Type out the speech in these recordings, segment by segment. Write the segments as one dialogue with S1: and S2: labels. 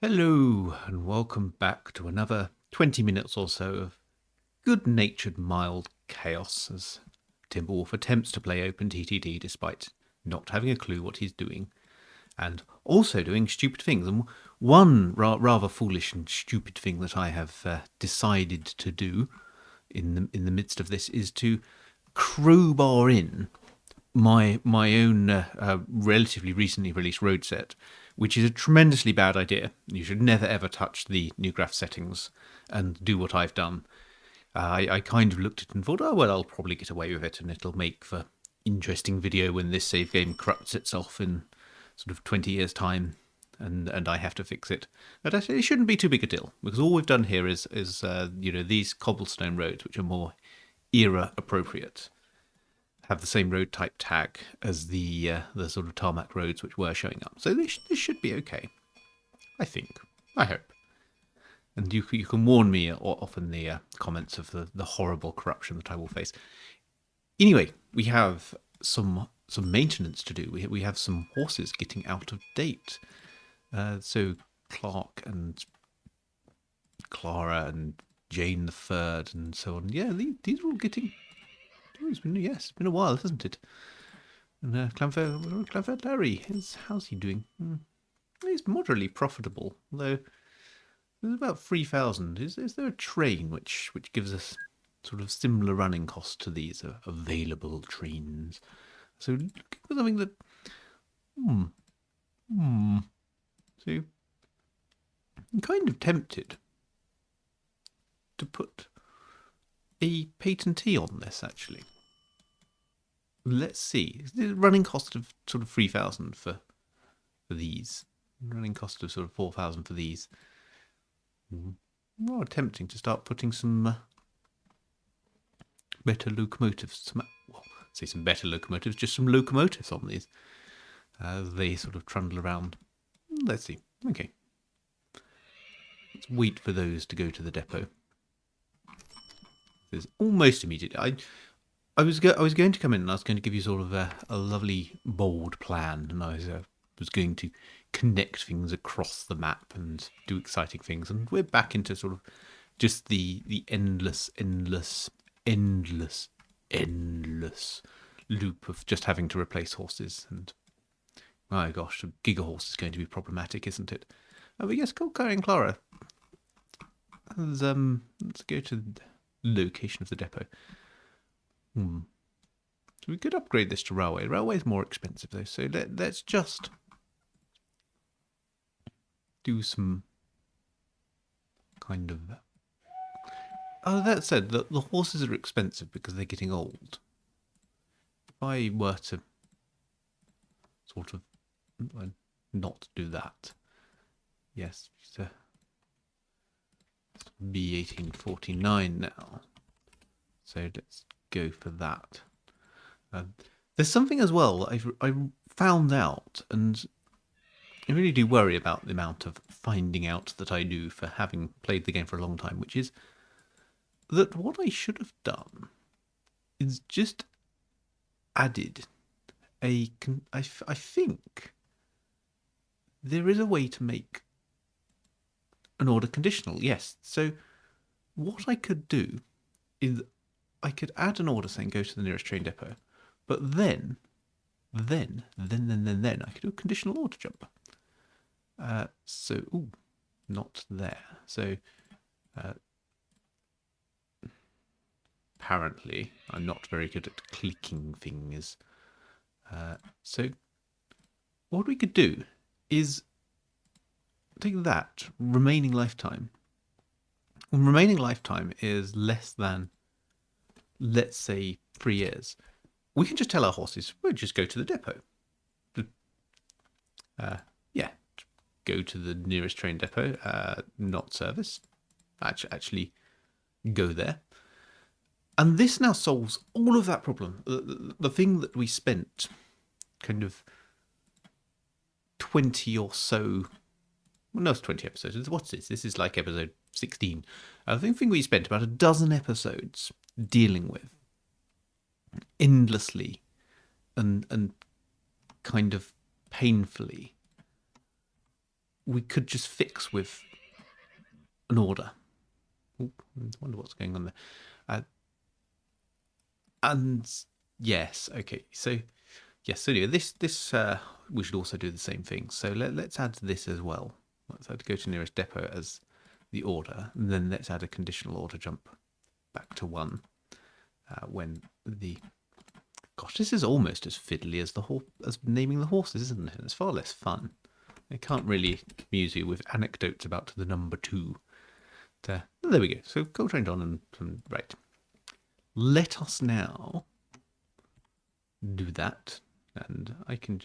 S1: Hello, and welcome back to another 20 minutes or so of good-natured mild chaos as Timberwolf attempts to play OpenTTD despite not having a clue what he's doing, and also doing stupid things. And one rather foolish and stupid thing that I have decided to do in the midst of this is to crowbar in my own relatively recently released road set, which is a tremendously bad idea. You should never ever touch the NewGRF settings and do what I've done. I kind of looked at it and thought, oh well, I'll probably get away with it, and it'll make for interesting video when this save game corrupts itself in sort of 20 years' time, and I have to fix it. But actually, it shouldn't be too big a deal, because all we've done here is these cobblestone roads, which are more era appropriate, have the same road type tag as the sort of tarmac roads which were showing up. So this should be okay, I think. I hope. And you can warn me off in the comments of the horrible corruption that I will face. Anyway, we have some maintenance to do. We have some horses getting out of date. So Clark and Clara and Jane the Third and so on. Yeah, these are all getting... it's been a while, hasn't it? And Clanford Larry, how's he doing? He's moderately profitable, though there's about 3,000. Is there a train which gives us sort of similar running costs to these available trains? So looking for something that... So I'm kind of tempted to put a patentee on this, actually. Let's see. The running cost of sort of 3,000 for these. Running cost of sort of 4,000 for these. More tempting to start putting some better locomotives. Some better locomotives, just some locomotives on these. They sort of trundle around. Let's see. Okay. Let's wait for those to go to the depot. There's almost immediately. I was going to come in and I was going to give you sort of a lovely bold plan, and I was going to connect things across the map and do exciting things, and we're back into sort of just the endless loop of just having to replace horses. And my gosh, a giga horse is going to be problematic, isn't it? But yes, Kari and Clara. Let's go to the location of the depot. So we could upgrade this to railway. Railway is more expensive though, so let's just do some kind of... Oh, that said, the horses are expensive because they're getting old. If I were to sort of not do that, yes, it's B1849 now. So let's go for that. There's something as well that I found out, and I really do worry about the amount of finding out that I do for having played the game for a long time, which is that what I should have done is just added I think there is a way to make an order conditional, yes. So what I could do is I could add an order saying go to the nearest train depot, but then I could do a conditional order jump. Not there. So apparently I'm not very good at clicking things. So what we could do is take that remaining lifetime. Remaining lifetime is less than, let's say, 3 years. We can just tell our horses, we'll just go to the depot. Go to the nearest train depot, not service. Actually go there. And this now solves all of that problem. The thing that we spent kind of 20 or so... Well, no, it's 20 episodes. What's this? This is like episode 16. I think we spent about a dozen episodes dealing with endlessly and kind of painfully we could just fix with an order. Ooh, I wonder what's going on there. And yes, okay. So yes, so anyway, this we should also do the same thing. So let's add this as well. Let's add go to nearest depot as the order, and then let's add a conditional order jump back to 1 when the. Gosh, this is almost as fiddly as as naming the horses, isn't it? It's far less fun. I can't really amuse you with anecdotes about the number 2. There we go. So call trained on and right. Let us now do that, and I can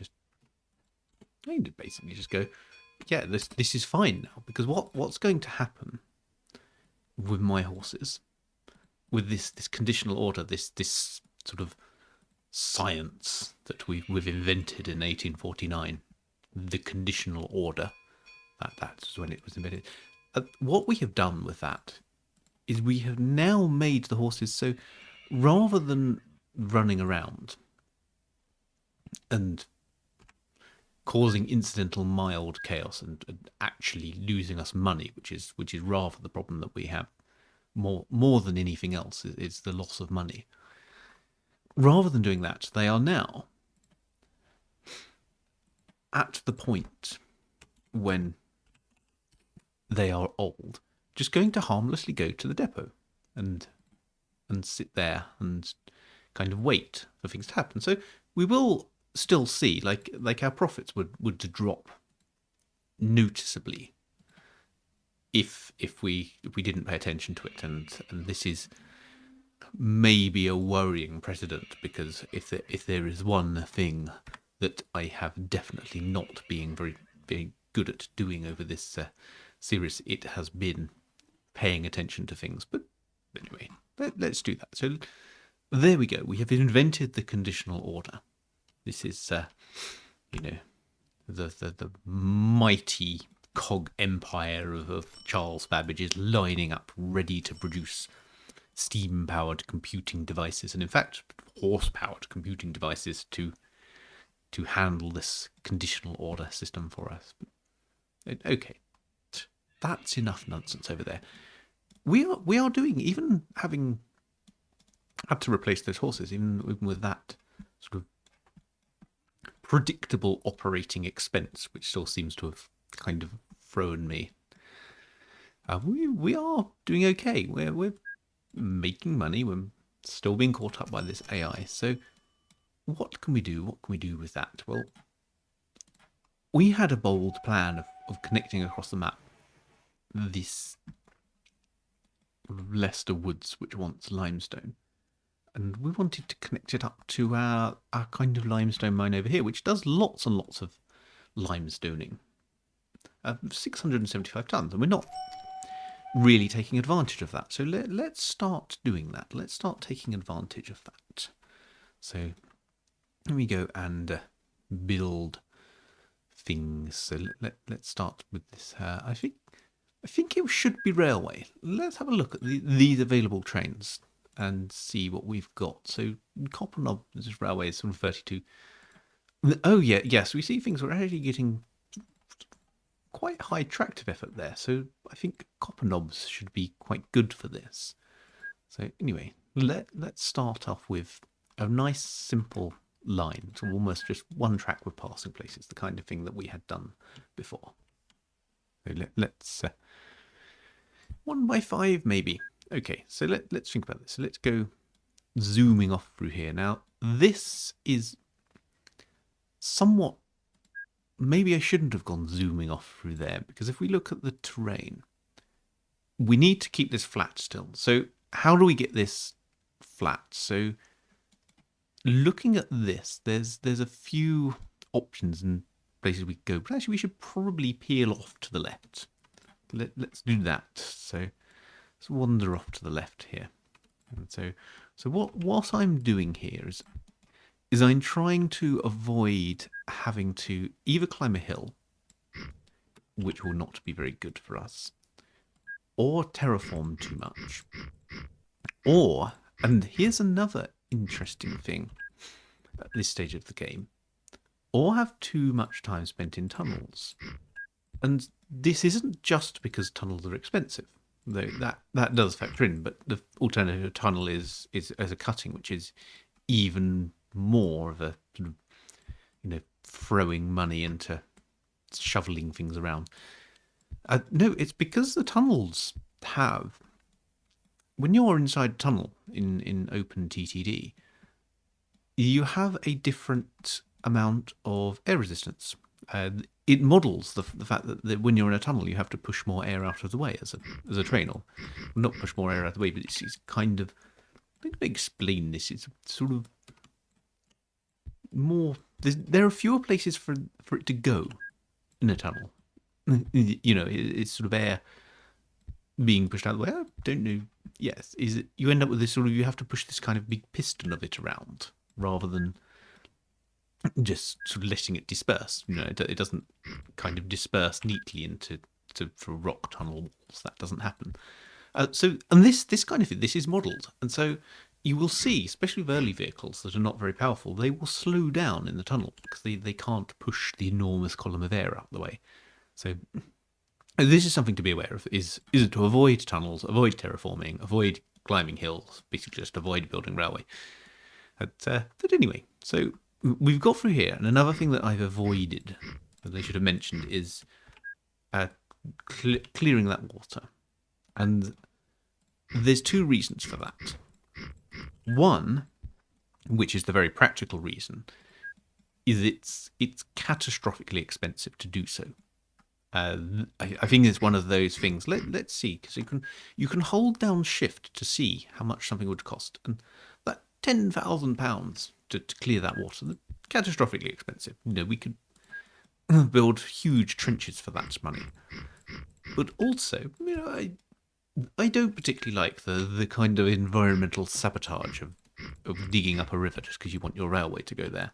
S1: basically just go, yeah, this is fine now, because what's going to happen with my horses, with this conditional order, this sort of science that we've invented in 1849, the conditional order, that's when it was invented. What we have done with that is we have now made the horses so rather than running around and causing incidental mild chaos and actually losing us money, which is rather the problem that we have more than anything else is the loss of money. Rather than doing that, they are now at the point when they are old, just going to harmlessly go to the depot and sit there and kind of wait for things to happen. So we will still see like our profits would drop noticeably if we didn't pay attention to it, and this is maybe a worrying precedent, because if there is one thing that I have definitely not been very good at doing over this series, it has been paying attention to things. But anyway, let's do that. So there we go. We have invented the conditional order. This is, the mighty cog empire of Charles Babbage is lining up, ready to produce steam-powered computing devices, and in fact, horse-powered computing devices to handle this conditional order system for us. Okay, that's enough nonsense over there. We are doing, even having had to replace those horses, even with that sort of predictable operating expense, which still seems to have kind of thrown me. We are doing okay. We're making money. We're still being caught up by this AI. So what can we do? What can we do with that? Well, we had a bold plan of connecting across the map this Leicester Woods, which wants limestone. And we wanted to connect it up to our kind of limestone mine over here, which does lots and lots of limestoning. 675 tons, and we're not really taking advantage of that. So let's start doing that. Let's start taking advantage of that. So let me go and build things. So let's start with this. I think it should be railway. Let's have a look at these available trains and see what we've got. So Copper Knob, this is railway, is 32. Oh yeah, yes, we see things. We're actually getting quite high tractive effort there. So I think Copper Knobs should be quite good for this. So anyway, let's start off with a nice simple line. So almost just one track with passing places, the kind of thing that we had done before. So let's 1x5 maybe. Okay, so let's think about this. So let's go zooming off through here. Now, this is somewhat... Maybe I shouldn't have gone zooming off through there, because if we look at the terrain, we need to keep this flat still. So how do we get this flat? So looking at this, there's a few options and places we could go, but actually we should probably peel off to the left. Let's do that. So let's wander off to the left here. And so what I'm doing here is I'm trying to avoid having to either climb a hill, which will not be very good for us, or terraform too much, or, and here's another interesting thing at this stage of the game, or have too much time spent in tunnels. And this isn't just because tunnels are expensive, though that does factor in. But the alternative tunnel is as a cutting, which is even more of a sort of, throwing money into shoveling things around. No, it's because the tunnels have, when you're inside a tunnel in OpenTTD, you have a different amount of air resistance. It models the fact that when you're in a tunnel, you have to push more air out of the way as a train, or not push more air out of the way, but it's kind of, I'm going to explain this. It's sort of more. There are fewer places for it to go in a tunnel. It's sort of air being pushed out of the way. I don't know. Yes, is it? You end up with this sort of. You have to push this kind of big piston of it around rather than just sort of letting it disperse. It doesn't kind of disperse neatly into for rock tunnel walls. That doesn't happen. And this kind of thing, this is modelled, and so you will see, especially with early vehicles that are not very powerful, they will slow down in the tunnel because they can't push the enormous column of air out the way. So this is something to be aware of: is to avoid tunnels, avoid terraforming, avoid climbing hills, basically just avoid building railway. But anyway, so we've got through here, and another thing that I've avoided, that I should have mentioned, is clearing that water. And there's two reasons for that. One, which is the very practical reason, is it's catastrophically expensive to do so. I think it's one of those things. Let's see, because you can hold down Shift to see how much something would cost, and that £10,000 to clear that water, catastrophically expensive. We could build huge trenches for that money. But also, I don't particularly like the kind of environmental sabotage of digging up a river just because you want your railway to go there.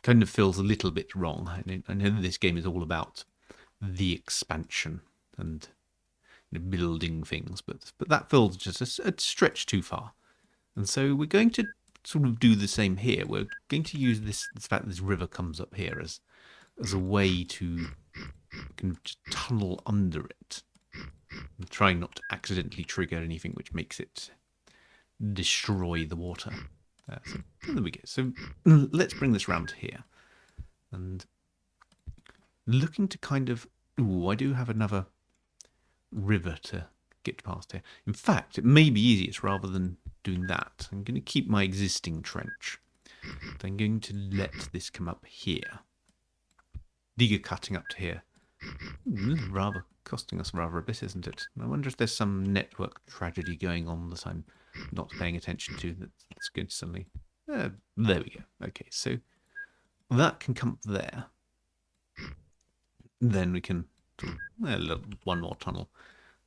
S1: Kind of feels a little bit wrong. I know this game is all about the expansion and building things, but that feels just a stretch too far. And so we're going to sort of do the same here. We're going to use this fact that this river comes up here as a way to kind of just tunnel under it, and trying not to accidentally trigger anything which makes it destroy the water. So there we go. So let's bring this round to here, and looking to kind of, I do have another river to get past here. In fact, it may be easiest rather than doing that. I'm going to keep my existing trench. I'm going to let this come up here. Digger cutting up to here. Rather costing us rather a bit, isn't it? I wonder if there's some network tragedy going on that I'm not paying attention to that's going to suddenly... there we go. Okay, so that can come up there. Then we can one more tunnel.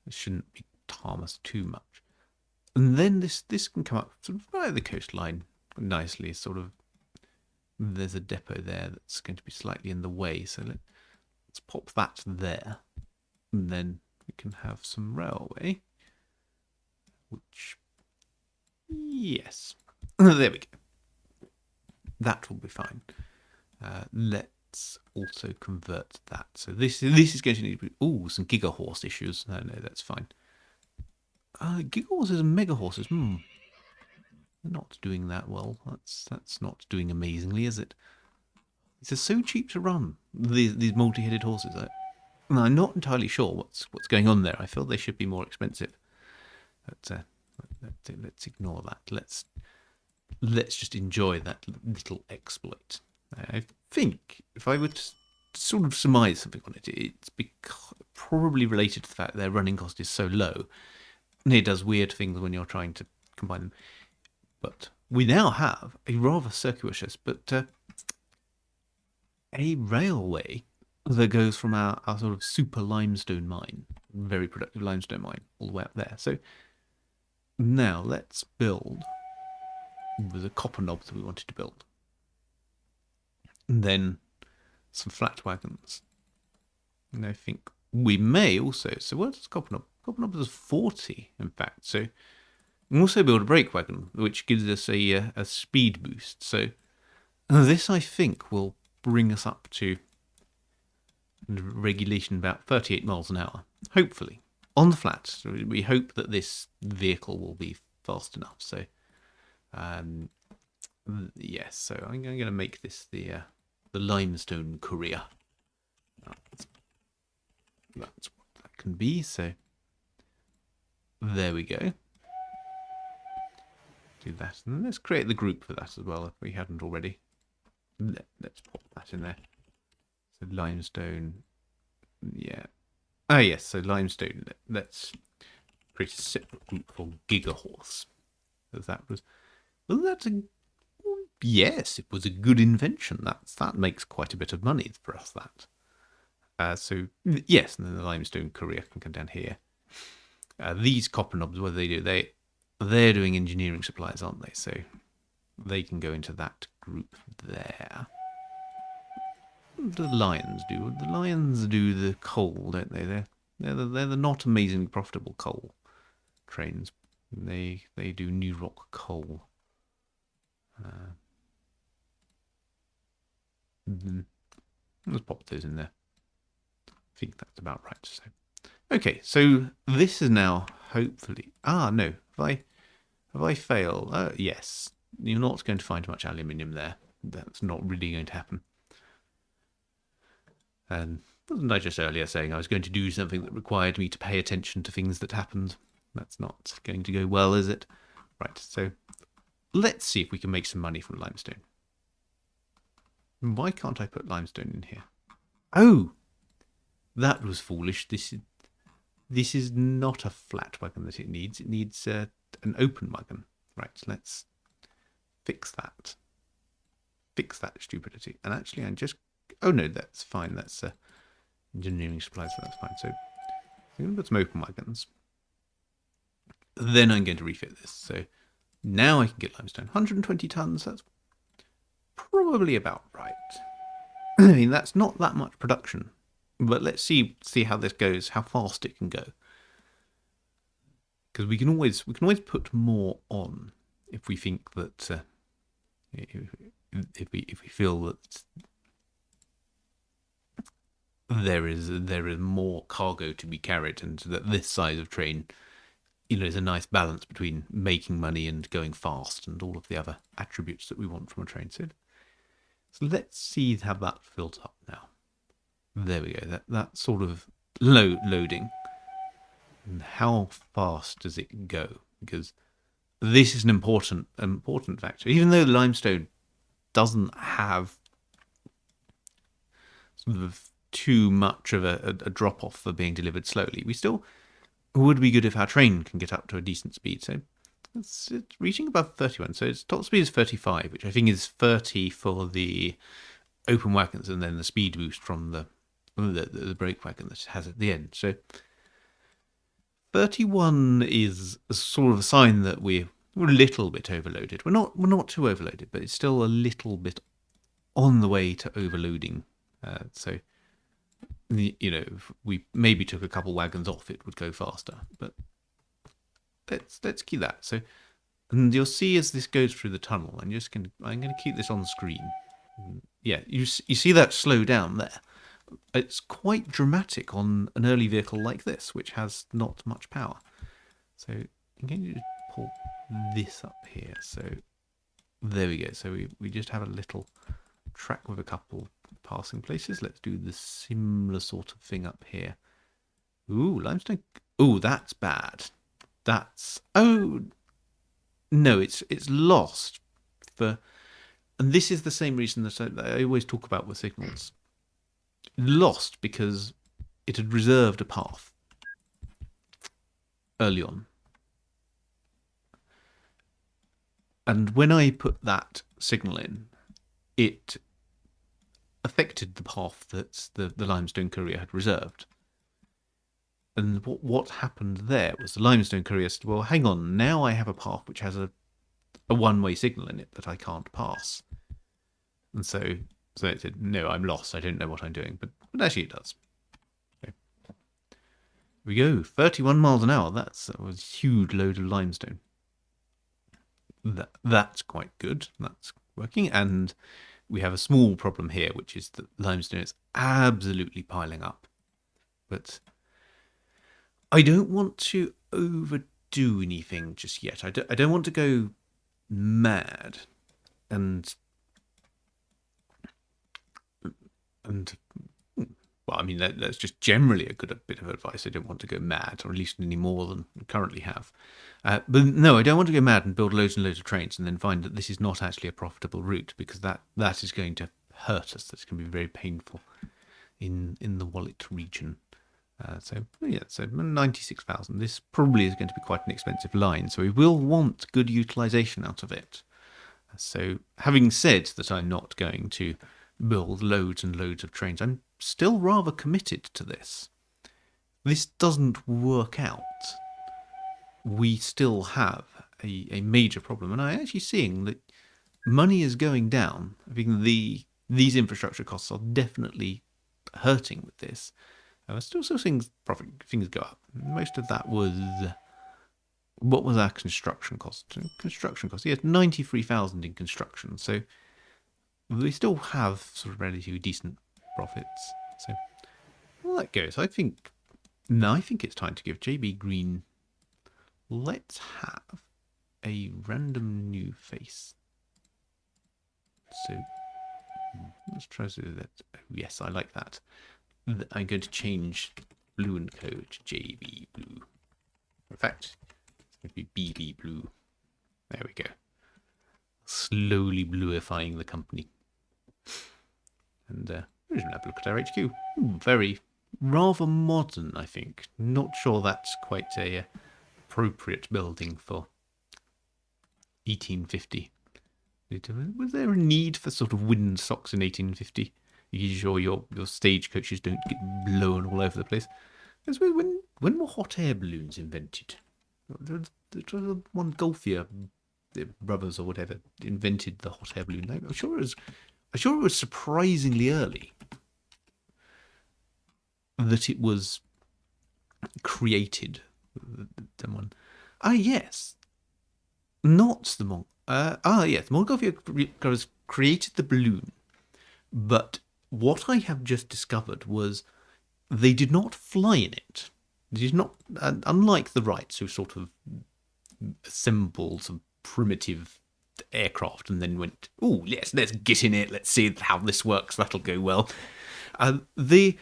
S1: It shouldn't harm us too much. And then this can come up sort of by the coastline nicely. Sort of, there's a depot there that's going to be slightly in the way, so let's pop that there, and then we can have some railway. Which, yes, there we go. That will be fine. Let's also convert that. So this is going to need to be some gigahorse issues. No, that's fine. Gigahorses and megahorses. They're not doing that well. That's not doing amazingly, is it? These are so cheap to run. These multi-headed horses. I'm not entirely sure what's going on there. I feel they should be more expensive. But let's ignore that. Let's just enjoy that little exploit. I think if I were to sort of surmise something on it, it's probably related to the fact their running cost is so low. And it does weird things when you're trying to combine them. But we now have a rather circuitous, but a railway that goes from our sort of super limestone mine, very productive limestone mine, all the way up there. So now let's build the copper knob that we wanted to build. And then some flat wagons. And I think we may also, so what's copper knob? Copper knob is 40, in fact. So we can also build a brake wagon, which gives us a speed boost. So this, I think, will bring us up to regulation about 38 miles an hour. Hopefully. On the flat. We hope that this vehicle will be fast enough. So, yes. So I'm going to make this the limestone courier. That's what that can be. So there we go. Do that, and let's create the group for that as well if we hadn't already. Let's pop that in there. So limestone, yeah. Oh yes, so limestone. Let's create a separate group for gigahorse. That was, well, that's a, yes, it was a good invention. That makes quite a bit of money for us. That. So yes, and then the limestone courier can come down here. These copper knobs, what do? They're doing engineering supplies, aren't they? So they can go into that group there. What do the lions do? The lions do the coal, don't they? They're the not amazingly profitable coal trains. They do New Rock coal. Let's pop those in there. I think that's about right. So, okay, so this is now hopefully. No. Have I failed? Yes. You're not going to find much aluminium there. That's not really going to happen. And wasn't I just earlier saying I was going to do something that required me to pay attention to things that happened? That's not going to go well, is it? Right, so let's see if we can make some money from limestone. Why can't I put limestone in here? Oh! That was foolish. This is not a flat wagon that it needs. It needs an open wagon. Right, let's fix that. Fix that stupidity. And actually, I'm just... Oh, no, that's fine. That's engineering supplies, so that's fine. So I'm going to put some open wagons. Then I'm going to refit this. So now I can get limestone. 120 tons, that's probably about right. I mean, that's not that much production. But let's see how this goes, how fast it can go. Because we can always put more on if we think that if we feel that there is more cargo to be carried, and that this size of train, is a nice balance between making money and going fast and all of the other attributes that we want from a train. So let's see how that fills up now. There we go. That sort of loading. And how fast does it go? Because this is an important factor. Even though the limestone doesn't have sort of too much of a drop off for being delivered slowly, we still would be good if our train can get up to a decent speed. So it's reaching above 31. So its top speed is 35, which I think is 30 for the open wagons, and then the speed boost from the brake wagon that it has at the end. So 31 is a sort of a sign that we're a little bit overloaded. We're not too overloaded, but it's still a little bit on the way to overloading. So if we maybe took a couple wagons off, it would go faster. But let's keep that. So, and you'll see as this goes through the tunnel, I'm going to keep this on the screen. Yeah, you see that slow down there. It's quite dramatic on an early vehicle like this, which has not much power. So I'm going to just pull this up here. So there we go. So we just have a little track with a couple passing places. Let's do the similar sort of thing up here. Ooh, limestone. Ooh, that's bad. Oh no, it's lost and this is the same reason that I always talk about with signals. Lost because it had reserved a path early on. And when I put that signal in, it affected the path that the limestone courier had reserved. And what happened there was the limestone courier said, well, hang on, now I have a path which has a one-way signal in it that I can't pass. And so it said, no, I'm lost. I don't know what I'm doing. But actually it does. Okay. Here we go. 31 miles an hour. That was a huge load of limestone. That's quite good. That's working. And we have a small problem here, which is that limestone is absolutely piling up. But I don't want to overdo anything just yet. I don't want to go mad and well, I mean, that's just generally a good bit of advice. I don't want to go mad, or at least any more than we currently have. But no, I don't want to go mad and build loads and loads of trains and then find that this is not actually a profitable route, because that is going to hurt us. That's going to be very painful in the wallet region. So 96,000. This probably is going to be quite an expensive line, so we will want good utilization out of it. So having said that I'm not going to build loads and loads of trains, I'm still rather committed to this. This doesn't work out, we still have a major problem, and I'm actually seeing that money is going down. I think these infrastructure costs are definitely hurting with this. I was still seeing things go up. Most of that was, what was our construction cost? Construction cost, yes, 93,000 in construction. So we still have sort of relatively decent profits. So well, that goes. I think it's time to give JB Green. Let's have a random new face. So let's try to do that. Oh, yes, I like that. I'm going to change blue and code to JB Blue. In fact, it's going to be BB Blue. There we go. Slowly bluifying the company. And we're going to have a look at our HQ. Very rather modern, I think. Not sure that's quite a appropriate building for 1850. Was there a need for sort of windsocks in 1850? You sure your stagecoaches don't get blown all over the place? Because when were hot air balloons invented? The Montgolfier brothers or whatever invented the hot air balloon. I'm sure it was surprisingly early that it was created. Someone, yes, not the yes, the Montgolfier brothers created the balloon, but what I have just discovered was they did not fly in it. They did not, unlike the Wrights, who sort of assembled some primitive aircraft and then went, oh, yes, let's get in it, let's see how this works, that'll go well. The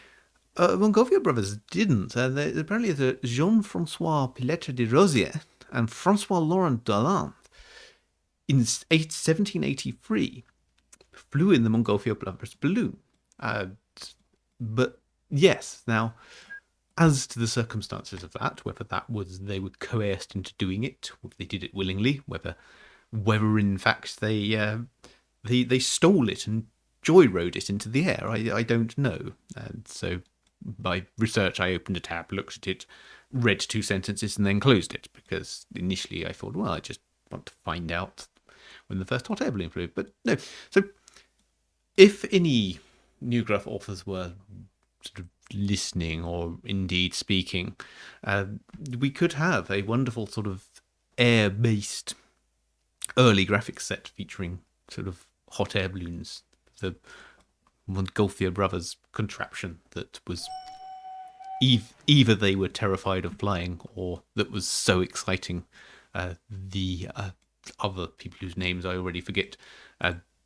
S1: Montgolfier brothers didn't. Apparently, the Jean-François Pilette de Rosière and François Laurent Dalland in 1783 flew in the Montgolfier brothers balloon. But yes, now, as to the circumstances of that, whether that was they were coerced into doing it, whether they did it willingly, whether in fact they stole it and joyrode it into the air, I don't know. And so by research, I opened a tab, looked at it, read 2 sentences, and then closed it, because initially I thought, well, I just want to find out when the first hot air balloon flew. But no. So if any NewGRF authors were sort of listening or indeed speaking, we could have a wonderful sort of air-based early graphics set featuring sort of hot air balloons, the Montgolfier brothers contraption that was either they were terrified of flying or that was so exciting the other people whose names I already forget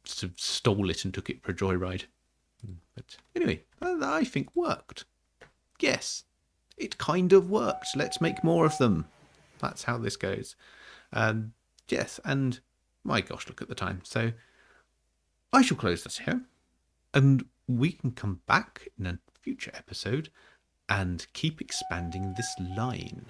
S1: sort of stole it and took it for a joyride. But anyway, I think worked. Yes, it kind of worked. Let's make more of them. That's how this goes. Yes, and my gosh, look at the time. So I shall close this here, and we can come back in a future episode and keep expanding this line.